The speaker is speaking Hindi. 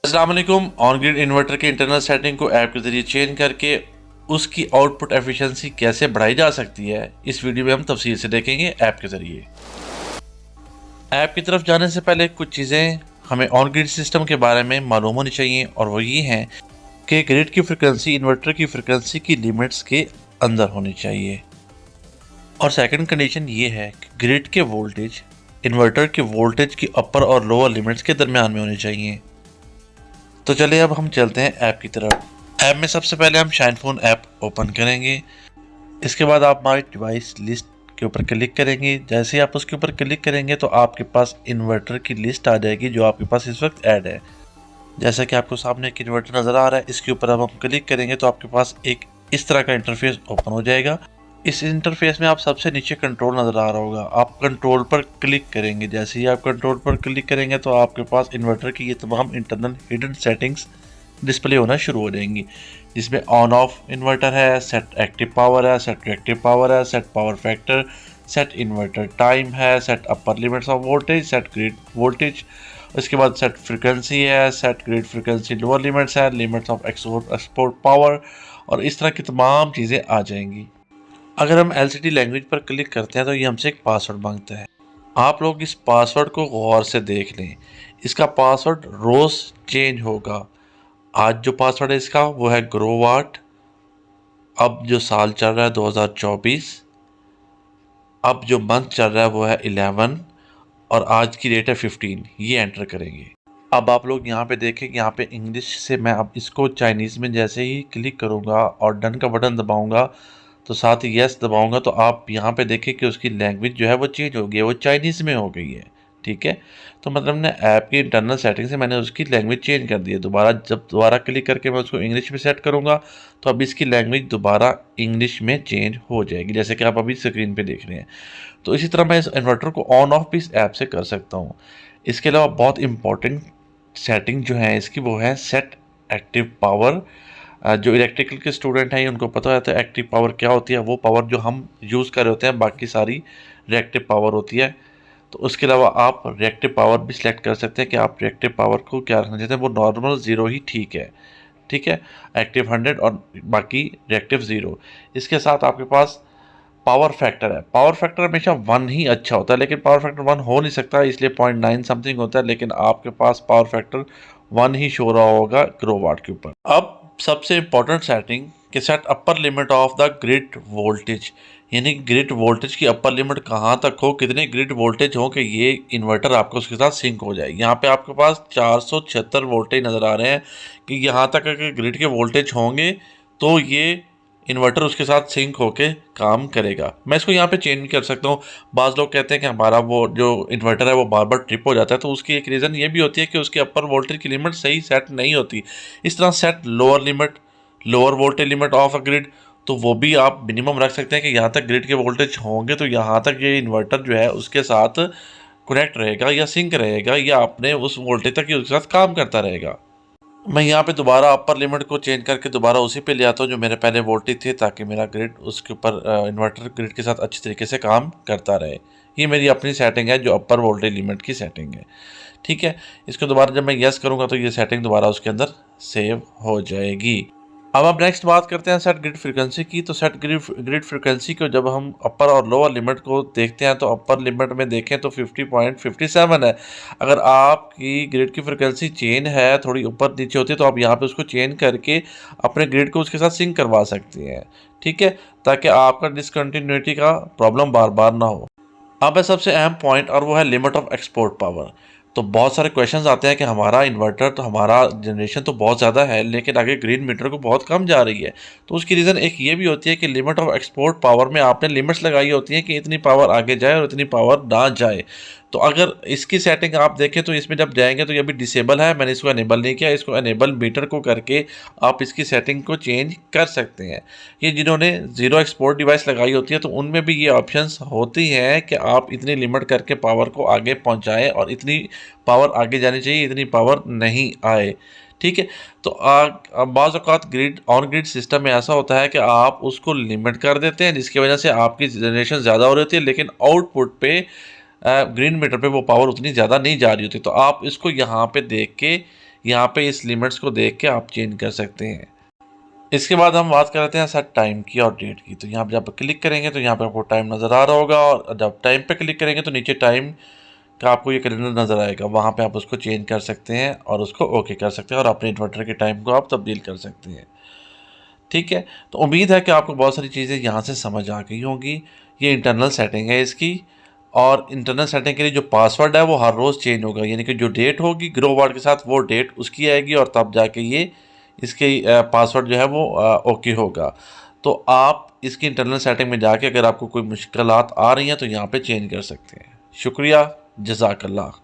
अस्सलाम वालेकुम। ऑन ग्रिड इन्वर्टर के इंटरनल सेटिंग को ऐप के ज़रिए चेंज करके उसकी आउटपुट एफिशिएंसी कैसे बढ़ाई जा सकती है, इस वीडियो में हम तफसील से देखेंगे ऐप के ज़रिए। ऐप की तरफ जाने से पहले कुछ चीज़ें हमें ऑन ग्रिड सिस्टम के बारे में मालूम होनी चाहिए, और वो ये हैं कि ग्रिड की फ्रिक्वेंसी इन्वर्टर की फ्रिक्वेंसी की लिमिट्स के अंदर होनी चाहिए। और सेकंड कंडीशन ये है कि ग्रिड के वोल्टेज इन्वर्टर के वोल्टेज की अपर और लोअर लिमिट्स के दरमियान में होने चाहिए। तो चलिए अब हम चलते हैं ऐप की तरफ। ऐप में सबसे पहले हम शाइन फोन ऐप ओपन करेंगे। इसके बाद आप माई डिवाइस लिस्ट के ऊपर क्लिक करेंगे। जैसे ही आप उसके ऊपर क्लिक करेंगे तो आपके पास इन्वर्टर की लिस्ट आ जाएगी जो आपके पास इस वक्त ऐड है। जैसा कि आपको सामने एक इन्वर्टर नज़र आ रहा है, इसके ऊपर अब हम क्लिक करेंगे तो आपके पास एक इस तरह का इंटरफेस ओपन हो जाएगा। इस इंटरफेस में आप सबसे नीचे कंट्रोल नज़र आ रहा होगा, आप कंट्रोल पर क्लिक करेंगे। जैसे ही आप कंट्रोल पर क्लिक करेंगे तो आपके पास इन्वर्टर की ये तमाम इंटरनल हिडन सेटिंग्स डिस्प्ले होना शुरू हो जाएंगी, जिसमें ऑन ऑफ इन्वर्टर है, सेट एक्टिव पावर है, सेट रिएक्टिव पावर है, set power factor, set inverter time है, set upper limits of voltage, set grid voltage, उसके बाद सेट फ्रिक्वेंसी है, set grid frequency lower limits है, लिमिट्स ऑफ एक्सपोर्ट पावर, और इस तरह की तमाम चीज़ें आ जाएंगी। अगर हम LCD लैंग्वेज पर क्लिक करते हैं तो ये हमसे एक पासवर्ड मांगता है। आप लोग इस पासवर्ड को गौर से देख लें। इसका पासवर्ड रोज़ चेंज होगा। आज जो पासवर्ड है इसका वो है ग्रोवाट। अब जो साल चल रहा है 2024। अब जो मंथ चल रहा है वो है 11 और आज की डेट है 15। ये एंटर करेंगे। अब आप लोग यहाँ पे देखें कि यहाँ पे इंग्लिश से मैं अब इसको चाइनीज़ में जैसे ही क्लिक करूँगा और डन का बटन दबाऊँगा तो साथ ही यस दबाऊंगा तो आप यहाँ पे देखें कि उसकी लैंग्वेज जो है वो चेंज हो गई है, वो चाइनीज़ में हो गई है। ठीक है, तो मतलब ने ऐप की इंटरनल सेटिंग से मैंने उसकी लैंग्वेज चेंज कर दी है। जब दोबारा क्लिक करके मैं उसको इंग्लिश में सेट करूँगा तो अब इसकी लैंग्वेज दोबारा इंग्लिश में चेंज हो जाएगी, जैसे कि आप अभी स्क्रीन पर देख रहे हैं। तो इसी तरह मैं इस इन्वर्टर को ऑन ऑफ भी इस ऐप से कर सकता हूँ। इसके अलावा बहुत इंपॉर्टेंट सेटिंग जो है इसकी वो है सेट एक्टिव पावर। जो इलेक्ट्रिकल के स्टूडेंट हैं उनको पता होता है एक्टिव पावर क्या होती है। वो पावर जो हम यूज़ कर रहे होते हैं, बाकी सारी रिएक्टिव पावर होती है। तो उसके अलावा आप रिएक्टिव पावर भी सिलेक्ट कर सकते हैं कि आप रिएक्टिव पावर को क्या रखना चाहते हैं। वो नॉर्मल 0 ही ठीक है। ठीक है, एक्टिव 100 और बाकी रिएक्टिव 0। इसके साथ आपके पास पावर फैक्टर है। पावर फैक्टर हमेशा 1 ही अच्छा होता है, लेकिन पावर फैक्टर 1 हो नहीं सकता, इसलिए 0.9 समथिंग होता है। लेकिन आपके पास पावर फैक्टर 1 ही शो रहा होगा ग्रोवाट के ऊपर। अब सबसे इम्पोर्टेंट सेटिंग कि set upper limit of the grid voltage, यानी ग्रिड वोल्टेज की अपर लिमिट कहाँ तक हो, कितने ग्रिड वोल्टेज हो कि ये इन्वर्टर आपको उसके साथ सिंक हो जाए। यहाँ पे आपके पास 476 वोल्टेज नज़र आ रहे हैं कि यहाँ तक अगर ग्रिड के वोल्टेज होंगे तो ये इन्वर्टर उसके साथ सिंक होके काम करेगा। मैं इसको यहाँ पे चेंज भी कर सकता हूँ। बाज़ लोग कहते हैं कि हमारा वो जो इन्वर्टर है वो बार बार ट्रिप हो जाता है, तो उसकी एक रीज़न ये भी होती है कि उसकी अपर वोल्टेज की लिमिट सही सेट नहीं होती। इस तरह set lower voltage limit of a grid, तो वो भी आप मिनिमम रख सकते हैं कि यहाँ तक ग्रिड के वोल्टेज होंगे तो यहाँ तक ये इन्वर्टर जो है उसके साथ कनेक्ट रहेगा या सिंक रहेगा, या अपने उस वोल्टेज तक उसके साथ काम करता रहेगा। मैं यहाँ पे दोबारा अपर लिमिट को चेंज करके दोबारा उसी पे ले आता हूँ जो मेरे पहले वोल्टेज थे, ताकि मेरा ग्रिड उसके ऊपर इन्वर्टर ग्रिड के साथ अच्छी तरीके से काम करता रहे। ये मेरी अपनी सेटिंग है जो अपर वोल्टेज लिमिट की सेटिंग है। ठीक है, इसको दोबारा जब मैं यस करूँगा तो ये सेटिंग दोबारा उसके अंदर सेव हो जाएगी। अब नेक्स्ट बात करते हैं सेट ग्रिड फ्रिक्वेंसी की। तो सेट ग्रिड फ्रिक्वेंसी को जब हम अपर और लोअर लिमिट को देखते हैं तो अपर लिमिट में देखें तो 50.57 है। अगर आपकी ग्रिड की फ्रिक्वेंसी चेंज है, थोड़ी ऊपर नीचे होती है, तो आप यहाँ पे उसको चेंज करके अपने ग्रिड को उसके साथ सिंक करवा सकते हैं। ठीक है, ताकि आपका डिसकंटिन्यूटी का प्रॉब्लम बार बार ना हो। अब है सबसे अहम पॉइंट और वो है लिमिट ऑफ एक्सपोर्ट पावर। तो बहुत सारे क्वेश्चंस आते हैं कि हमारा इन्वर्टर तो हमारा जनरेशन तो बहुत ज़्यादा है लेकिन आगे ग्रीन मीटर को बहुत कम जा रही है। तो उसकी रीज़न एक ये भी होती है कि लिमिट ऑफ एक्सपोर्ट पावर में आपने लिमिट्स लगाई होती हैं कि इतनी पावर आगे जाए और इतनी पावर ना जाए। तो अगर इसकी सेटिंग आप देखें तो इसमें जब जाएंगे तो ये अभी डिसेबल है, मैंने इसको एनेबल नहीं किया। इसको एनेबल मीटर को करके आप इसकी सेटिंग को चेंज कर सकते हैं। ये जिन्होंने ज़ीरो एक्सपोर्ट डिवाइस लगाई होती है तो उनमें भी ये ऑप्शंस होती हैं कि आप इतनी लिमिट करके पावर को आगे पहुंचाएं और इतनी पावर आगे जानी चाहिए, इतनी पावर नहीं आए। ठीक है, तो बाज़ औक़ात ग्रिड सिस्टम में ऐसा होता है कि आप उसको लिमिट कर देते हैं जिसकी वजह से आपकी जनरेशन ज़्यादा हो रही होती है, लेकिन आउटपुट पे ग्रीन मीटर पे वो पावर उतनी ज़्यादा नहीं जा रही होती। तो आप इसको यहाँ पे देख के यहाँ पे इस लिमिट्स को देख के आप चेंज कर सकते हैं। इसके बाद हम बात कर लेते हैं सेट टाइम की और डेट की। तो यहाँ पे जब क्लिक करेंगे तो यहाँ पे आपको टाइम नज़र आ रहा होगा, और जब टाइम पे क्लिक करेंगे तो नीचे टाइम का आपको ये कैलेंडर नज़र आएगा, वहाँ पे आप उसको चेंज कर सकते हैं और उसको ओके कर सकते हैं और अपने इन्वर्टर के टाइम को आप तब्दील कर सकते हैं। ठीक है, तो उम्मीद है कि आपको बहुत सारी चीज़ें यहाँ से समझ आ गई होंगी। ये इंटरनल सेटिंग है इसकी, और इंटरनल सेटिंग के लिए जो पासवर्ड है वो हर रोज़ चेंज होगा, यानी कि जो डेट होगी ग्रो वार्ड के साथ वो डेट उसकी आएगी, और तब जाके ये इसके पासवर्ड जो है वो ओके होगा। तो आप इसकी इंटरनल सेटिंग में जाके अगर आपको कोई मुश्किलात आ रही हैं तो यहाँ पे चेंज कर सकते हैं। शुक्रिया, जज़ाकल्लाह।